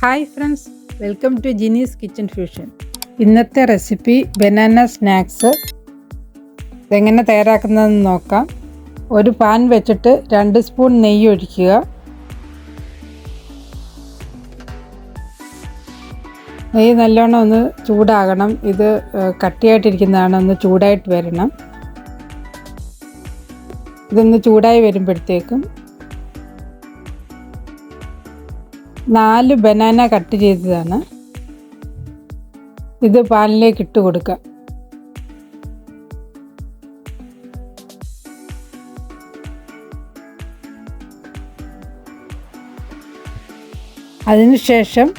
Hi friends, welcome to Jini's kitchen fusion. ഇന്നത്തെ recipe banana snacks. ഇതെങ്ങനെ തയ്യാറാക്കുന്നതെന്ന് നോക്കാം. ഒരു പാൻ വെച്ചിട്ട് 2 സ്പൂൺ നെയ്യ് ഒഴിക്കുക. നെയ്യ് നല്ലോണം ഒന്ന് ചൂടാകണം. ഇത് കട്ടിയായിട്ടിരിക്കുന്നതാണ്, ഒന്ന് ചൂടായിട്ട് വരണം. ഇതൊന്ന് ചൂടായി വരുമ്പോഴത്തേക്കും 4 ബനാന കട്ട് ചെയ്തതാണ് ഇത് പാനിലേക്ക് ഇട്ട് കൊടുക്കുക. അതിനുശേഷം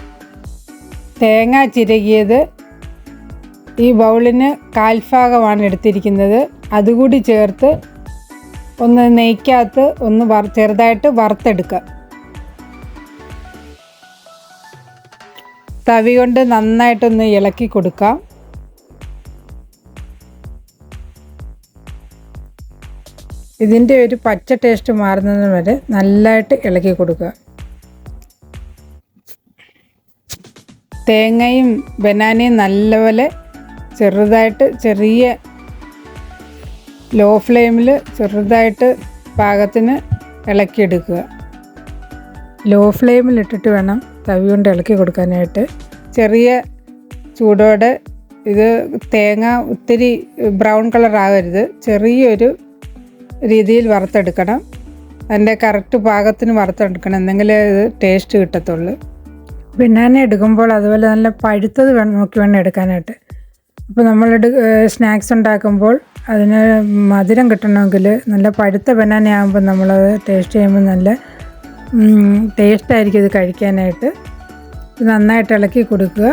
തേങ്ങ ചിരകിയത് ഈ ബൗളിന് 1/4 ഭാഗമാണ് എടുത്തിരിക്കുന്നത്. അതുകൂടി ചേർത്ത് ഒന്ന് നെയ്ക്കകത്ത് ഒന്ന് ചെറുതായിട്ട് വറുത്തെടുക്കുക. തവി കൊണ്ട് നന്നായിട്ടൊന്ന് ഇളക്കി കൊടുക്കാം. ഇതിൻ്റെ ഒരു പച്ച ടേസ്റ്റ് മാറുന്നത് വരെ നല്ലതായിട്ട് ഇളക്കി കൊടുക്കുക. തേങ്ങയും ബനാനയും നല്ലപോലെ ചെറുതായിട്ട് ലോ ഫ്ലെയിമിൽ ചെറുതായിട്ട് പാകത്തിന് ഇളക്കിയെടുക്കുക. ലോ ഫ്ലെയിമിലിട്ടിട്ട് വേണം തവി കൊണ്ട് ഇളക്കി കൊടുക്കാനായിട്ട്. ചെറിയ ചൂടോടെ ഇത് തേങ്ങ ഒത്തിരി ബ്രൗൺ കളർ ആകരുത്, ചെറിയൊരു രീതിയിൽ വറുത്തെടുക്കണം. അതിൻ്റെ കറക്റ്റ് പാകത്തിന് വറുത്തെടുക്കണം, എന്നെങ്കിലേ ഇത് ടേസ്റ്റ് കിട്ടത്തുള്ളൂ. ബനാന എടുക്കുമ്പോൾ അതുപോലെ നല്ല പഴുത്തത് നോക്കി വേണം എടുക്കാനായിട്ട്. അപ്പോൾ നമ്മൾ സ്നാക്സ് ഉണ്ടാക്കുമ്പോൾ അതിന് മധുരം കിട്ടണമെങ്കിൽ നല്ല പഴുത്ത ബനാന ആകുമ്പോൾ നമ്മളത് ടേസ്റ്റ് ചെയ്യുമ്പോൾ നല്ല ടേസ്റ്റായിരിക്കും ഇത് കഴിക്കാനായിട്ട്. നന്നായിട്ട് ഇളക്കി കൊടുക്കുക.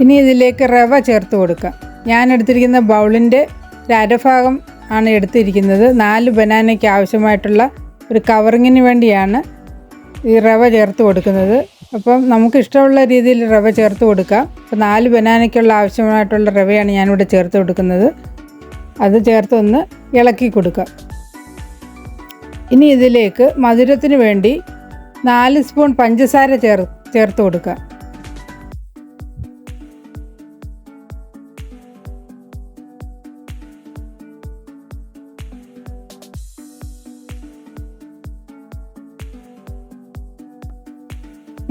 ഇനി ഇതിലേക്ക് റവ ചേർത്ത് കൊടുക്കുക. ഞാൻ എടുത്തിരിക്കുന്ന ബൗളിൻ്റെ 1/2 ഭാഗം ആണ് എടുത്തിരിക്കുന്നത്. 4 ബനാനയ്ക്ക് ആവശ്യമായിട്ടുള്ള ഒരു കവറിങ്ങിന് വേണ്ടിയാണ് ഈ റവ ചേർത്ത് കൊടുക്കുന്നത്. അപ്പം നമുക്ക് ഇഷ്ടമുള്ള രീതിയിൽ റവ ചേർത്ത് കൊടുക്കാം. അപ്പോൾ 4 ബനാനയ്ക്കുള്ള ആവശ്യമായിട്ടുള്ള റവയാണ് ഞാനിവിടെ ചേർത്ത് കൊടുക്കുന്നത്. അത് ചേർത്ത് ഒന്ന് ഇളക്കി കൊടുക്കുക. ഇനി ഇതിലേക്ക് മധുരത്തിന് വേണ്ടി 4 സ്പൂൺ പഞ്ചസാര ചേർത്ത് കൊടുക്കുക.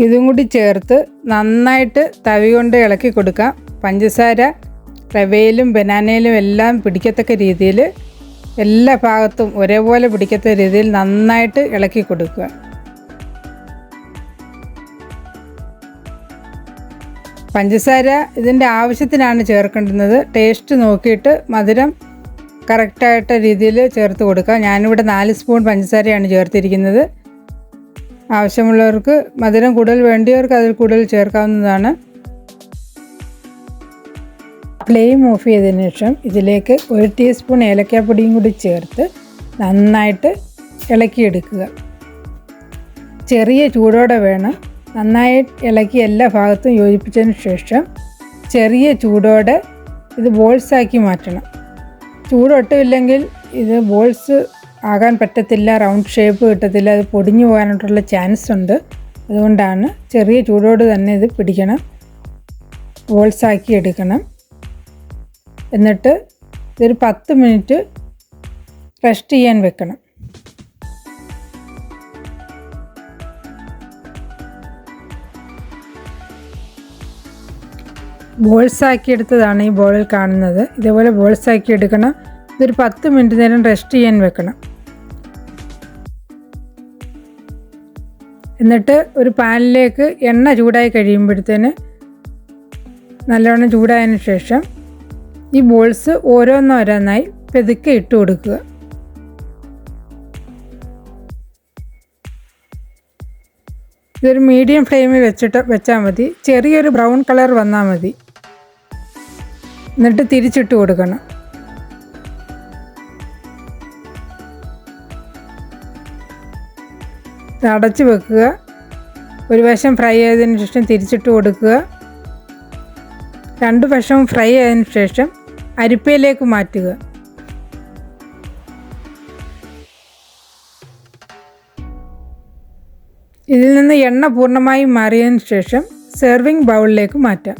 ഇതും കൂടി ചേർത്ത് നന്നായിട്ട് തവി കൊണ്ട് ഇളക്കി കൊടുക്കാം. പഞ്ചസാര റവയിലും ബനാനയിലും എല്ലാം പിടിക്കത്തക്ക രീതിയിൽ, എല്ലാ ഭാഗത്തും ഒരേപോലെ പിടിക്കത്തക്ക രീതിയിൽ നന്നായിട്ട് ഇളക്കി കൊടുക്കുക. പഞ്ചസാര ഇതിൻ്റെ ആവശ്യത്തിനാണ് ചേർക്കേണ്ടുന്നത്. ടേസ്റ്റ് നോക്കിയിട്ട് മധുരം കറക്റ്റായിട്ട് രീതിയിൽ ചേർത്ത് കൊടുക്കുക. ഞാനിവിടെ 4 സ്പൂൺ പഞ്ചസാരയാണ് ചേർത്തിരിക്കുന്നത്. ആവശ്യമുള്ളവർക്ക് മധുരം കൂടുതൽ വേണ്ടിയവർക്ക് അതിൽ കൂടുതൽ ചേർക്കാവുന്നതാണ്. ഫ്ലെയിം ഓഫ് ചെയ്തതിന് ശേഷം ഇതിലേക്ക് 1 ടീസ്പൂൺ ഏലക്കാപ്പൊടിയും കൂടി ചേർത്ത് നന്നായിട്ട് ഇളക്കിയെടുക്കുക. ചെറിയ ചൂടോടെ വേണം. നന്നായി ഇളക്കി എല്ലാ ഭാഗത്തും യോജിപ്പിച്ചതിന് ശേഷം ചെറിയ ചൂടോടെ ഇത് ബോൾസാക്കി മാറ്റണം. ചൂടൊട്ടുമില്ലെങ്കിൽ ഇത് ബോൾസ് ആകാൻ പറ്റത്തില്ല, റൗണ്ട് ഷേപ്പ് കിട്ടത്തില്ല, അത് പൊടിഞ്ഞു പോകാനായിട്ടുള്ള ചാൻസ് ഉണ്ട്. അതുകൊണ്ടാണ് ചെറിയ ചൂടോട് തന്നെ ഇത് പിടിക്കണം, ബോൾസാക്കി എടുക്കണം. എന്നിട്ട് ഇതൊരു 10 മിനിറ്റ് റെസ്റ്റ് ചെയ്യാൻ വെക്കണം. ബോൾസാക്കി എടുത്തതാണ് ഈ ബോളിൽ കാണുന്നത്. ഇതേപോലെ ബോൾസാക്കി എടുക്കണം. ഇതൊരു 10 മിനിറ്റ് നേരം റെസ്റ്റ് ചെയ്യാൻ വെക്കണം. എന്നിട്ട് ഒരു പാനിലേക്ക് എണ്ണ ചൂടായി കഴിയുമ്പോഴത്തേന്, നല്ലവണ്ണം ചൂടായതിന് ശേഷം ഈ ബോൾസ് ഓരോന്നോരോന്നായി പെതുക്കെ ഇട്ട് കൊടുക്കുക. ഇതൊരു മീഡിയം ഫ്ലെയിമിൽ വെച്ചാൽ മതി. ചെറിയൊരു ബ്രൗൺ കളർ വന്നാൽ മതി. എന്നിട്ട് തിരിച്ചിട്ട് കൊടുക്കണം. അടച്ച് വെക്കുക. ഒരു വശം ഫ്രൈ ചെയ്തതിന് ശേഷം തിരിച്ചിട്ട് കൊടുക്കുക. 2 വശവും ഫ്രൈ ആയതിനു ശേഷം അരിപ്പയിലേക്ക് മാറ്റുക. ഇതിൽ നിന്ന് എണ്ണ പൂർണ്ണമായും മാറിയതിന് ശേഷം സെർവിങ് ബൗളിലേക്ക് മാറ്റാം.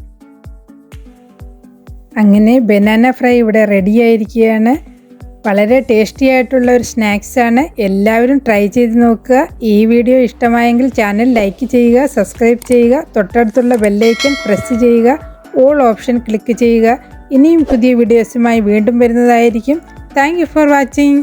അങ്ങനെ ബനാന ഫ്രൈ ഇവിടെ റെഡി ആയിരിക്കുകയാണ്. വളരെ ടേസ്റ്റി ആയിട്ടുള്ള ഒരു സ്നാക്സാണ്. എല്ലാവരും ട്രൈ ചെയ്ത് നോക്കുക. ഈ വീഡിയോ ഇഷ്ടമായെങ്കിൽ ചാനൽ ലൈക്ക് ചെയ്യുക, സബ്സ്ക്രൈബ് ചെയ്യുക, തൊട്ടടുത്തുള്ള ബെല്ലൈക്കൺ പ്രസ് ചെയ്യുക, ഓൾ ഓപ്ഷൻ ക്ലിക്ക് ചെയ്യുക. ഇനിയും പുതിയ വീഡിയോസുമായി വീണ്ടും വരുന്നതായിരിക്കും. Thank you for watching.